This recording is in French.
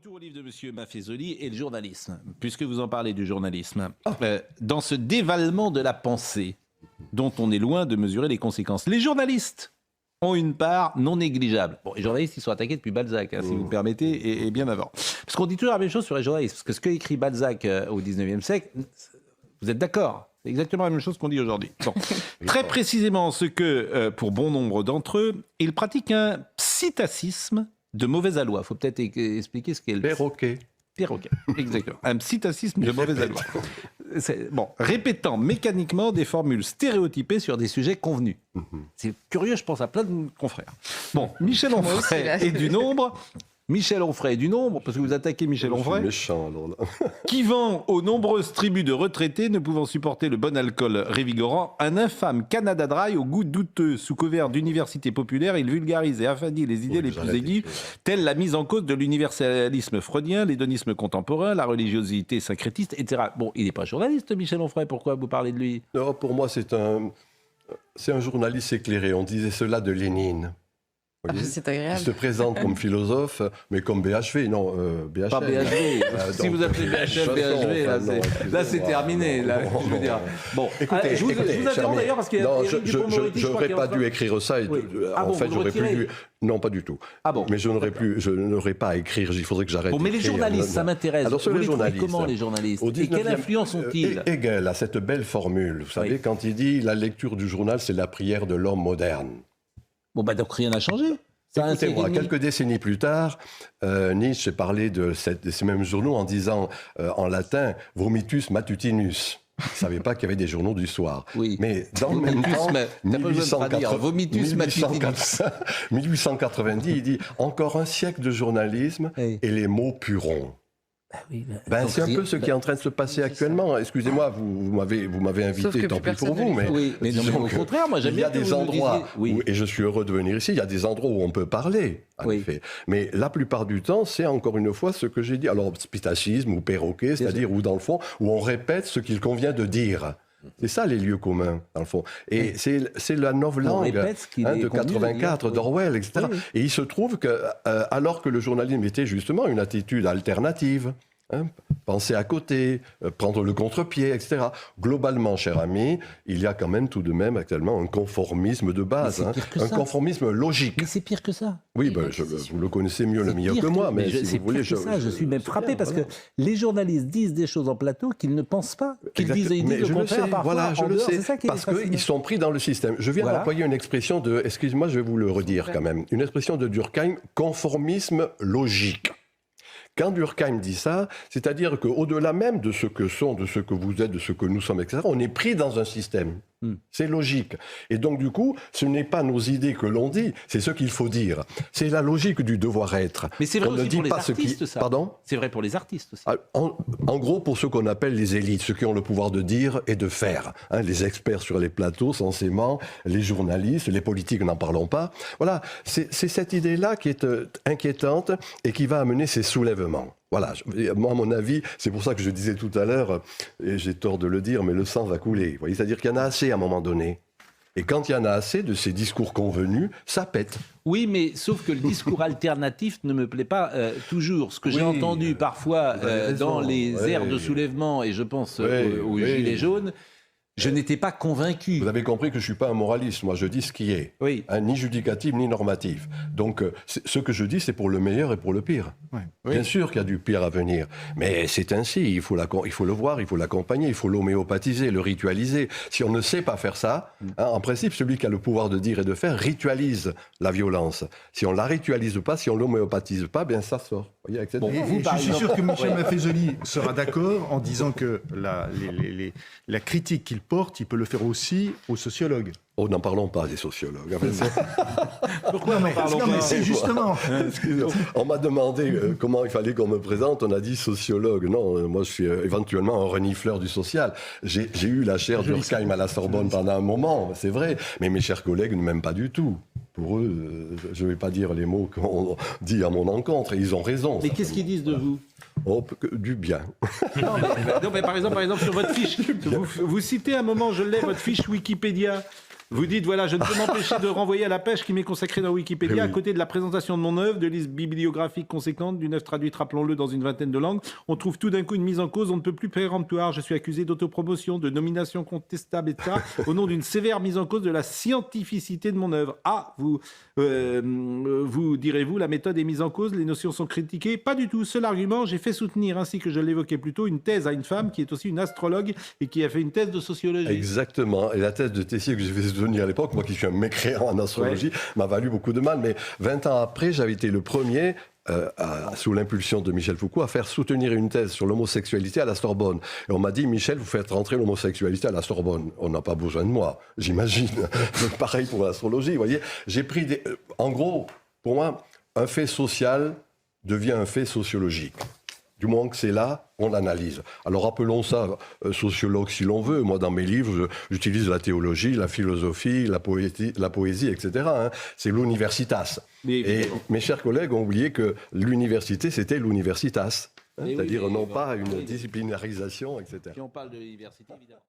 Retour au livre de M. Maffezoli et le journalisme, puisque vous en parlez du journalisme. Dans ce dévalement de la pensée, dont on est loin de mesurer les conséquences, les journalistes ont une part non négligeable. Bon, les journalistes, ils sont attaqués depuis Balzac, si vous me permettez, et bien avant. Parce qu'on dit toujours la même chose sur les journalistes, parce que ce qu'a écrit Balzac au 19e siècle, vous êtes d'accord ? C'est exactement la même chose qu'on dit aujourd'hui. Bon. Très précisément, ce que, pour bon nombre d'entre eux, ils pratiquent un psittacisme de mauvaise aloi. Il faut peut-être expliquer ce qu'est le perroquet. Perroquet, exactement. Un psittacisme de mauvaise aloi. Bon, répétant mécaniquement des formules stéréotypées sur des sujets convenus. C'est curieux, je pense à plein de confrères. Bon, Michel Onfray est du nombre. Michel Onfray est du nombre, parce que vous attaquez Michel Onfray, méchant, alors là. Qui vend aux nombreuses tribus de retraités ne pouvant supporter le bon alcool révigorant un infâme Canada Dry au goût douteux. Sous couvert d'université populaire, il vulgarise et affadit les idées les plus aiguës, telles la mise en cause de l'universalisme freudien, l'hédonisme contemporain, la religiosité syncrétiste, etc. Bon, il n'est pas journaliste, Michel Onfray, pourquoi vous parlez de lui ? Non, pour moi, c'est un journaliste éclairé. On disait cela de Lénine. C'est agréable. Il se présente comme philosophe, mais comme BHV, non, BHL. Pas BHV. Si vous appelez BHL, BHV, là c'est terminé. Là, je veux dire. Bon, écoutez, je vous interromps d'ailleurs parce que je n'aurais pas dû écrire ça. En fait, j'aurais pu lui... Non, pas du tout. Ah bon, mais je n'aurais pas à écrire. Il faudrait que j'arrête. Bon, mais les journalistes, ça m'intéresse. Alors, sur les journalistes, comment les journalistes et quelle influence ont-ils ? Hegel a cette belle formule, vous savez, quand il dit la lecture du journal, c'est la prière de l'homme moderne. Bon, bah donc rien n'a changé. Écoutez-moi, quelques décennies plus tard, Nietzsche parlait de ces mêmes journaux en disant en latin « vomitus matutinus ». Il ne savait pas qu'il y avait des journaux du soir. Oui. Mais dans le même temps, 1890, il dit « encore un siècle de journalisme et les mots pueront ». C'est un peu ce qui est en train de se passer actuellement. Excusez-moi, vous m'avez invité, tant pis pour vous, mais, mais au contraire, moi j'aime bien il y a des endroits, et je suis heureux de venir ici, il y a des endroits où on peut parler, en effet. Mais la plupart du temps, c'est encore une fois ce que j'ai dit. Alors, spitacisme ou perroquet, c'est-à-dire où dans le fond, où on répète ce qu'il convient de dire. C'est ça les lieux communs, dans le fond. Et c'est la novlangue de 84 d'Orwell, etc. Oui. Et il se trouve que, alors que le journalisme était justement une attitude alternative, penser à côté, prendre le contre-pied, etc. Globalement, cher ami, il y a quand même tout de même actuellement un conformisme de base, un conformisme logique. Mais c'est pire que ça. Oui, vous le connaissez mieux le meilleur que moi, mais si vous voulez, je suis même frappé parce que les journalistes disent des choses en plateau qu'ils ne pensent pas, qu'ils disent le contraire parfois. Voilà, je le sais, parce qu'ils sont pris dans le système. Je viens d'employer une expression de, excuse-moi, je vais vous le redire quand même, une expression de Durkheim, conformisme logique. Quand Durkheim dit ça, c'est-à-dire qu'au-delà même de ce que sont, de ce que vous êtes, de ce que nous sommes, etc., on est pris dans un système. C'est logique. Et donc, du coup, ce n'est pas nos idées que l'on dit, c'est ce qu'il faut dire. C'est la logique du devoir-être. Mais c'est vrai aussi pour les artistes, ça. Pardon ? C'est vrai pour les artistes aussi. En gros, pour ceux qu'on appelle les élites, ceux qui ont le pouvoir de dire et de faire. Les experts sur les plateaux, censément, les journalistes, les politiques, n'en parlons pas. Voilà, c'est cette idée-là qui est inquiétante et qui va amener ces soulèvements. Voilà, moi, à mon avis, c'est pour ça que je disais tout à l'heure, et j'ai tort de le dire, mais le sang va couler. Vous voyez, c'est-à-dire qu'il y en a assez à un moment donné. Et quand il y en a assez de ces discours convenus, ça pète. Oui, mais sauf que le discours alternatif ne me plaît pas toujours. Ce que j'ai entendu parfois dans les aires de soulèvement, et je pense aux Gilets jaunes, je n'étais pas convaincu. Vous avez compris que je ne suis pas un moraliste, moi je dis ce qui est, ni judicatif ni normatif. Donc ce que je dis c'est pour le meilleur et pour le pire. Bien sûr qu'il y a du pire à venir, mais c'est ainsi, il faut le voir, il faut l'accompagner, il faut l'homéopathiser, le ritualiser. Si on ne sait pas faire ça, en principe celui qui a le pouvoir de dire et de faire ritualise la violence. Si on ne la ritualise pas, si on ne l'homéopatise pas, bien ça sort. Vous voyez, je suis sûr que Michel Maffezoli sera d'accord en disant que la critique qu'il porte, il peut le faire aussi aux sociologues. Oh, n'en parlons pas des sociologues. Pourquoi n'en parlons pas ? Mais c'est justement. On m'a demandé comment il fallait qu'on me présente. On a dit sociologue. Non, moi je suis éventuellement un renifleur du social. J'ai eu la chaire d'Urkheim à la Sorbonne pendant un moment, c'est vrai. Mais mes chers collègues ne m'aiment pas du tout. Pour eux, je ne vais pas dire les mots qu'on dit à mon encontre. Et ils ont raison. Mais qu'est-ce qu'ils disent de vous ? Oh, du bien. Non, mais par exemple, sur votre fiche, vous citez un moment, je l'ai, votre fiche Wikipédia. Vous dites, voilà, je ne peux m'empêcher de renvoyer à la page qui m'est consacrée dans Wikipédia, à côté de la présentation de mon œuvre, de liste bibliographique conséquente, d'une œuvre traduite, rappelons-le, dans une vingtaine de langues. On trouve tout d'un coup une mise en cause, on ne peut plus péremptoire. Je suis accusé d'autopromotion, de nomination contestable, etc., au nom d'une sévère mise en cause de la scientificité de mon œuvre. Ah, vous direz-vous, la méthode est mise en cause, les notions sont critiquées? Pas du tout. Seul argument, j'ai fait soutenir, ainsi que je l'évoquais plus tôt, une thèse à une femme qui est aussi une astrologue et qui a fait une thèse de sociologie. Exactement. Et la thèse de Tessier que j'ai fait soutenir à l'époque, moi qui suis un mécréant en astrologie, m'a valu beaucoup de mal. Mais 20 ans après, j'avais été le premier, sous l'impulsion de Michel Foucault, à faire soutenir une thèse sur l'homosexualité à la Sorbonne. Et on m'a dit, Michel, vous faites rentrer l'homosexualité à la Sorbonne. On n'a pas besoin de moi, j'imagine. Pareil pour l'astrologie, vous voyez. J'ai pris des... En gros, pour moi, un fait social devient un fait sociologique. Du moment que c'est là, on l'analyse. Alors appelons ça sociologue si l'on veut. Moi, dans mes livres, j'utilise la théologie, la philosophie, la poésie, etc. Hein. C'est l'universitas. Et mes chers collègues ont oublié que l'université, c'était l'universitas. Hein, c'est-à-dire non pas une disciplinarisation, etc. Puis on parle de l'université, évidemment.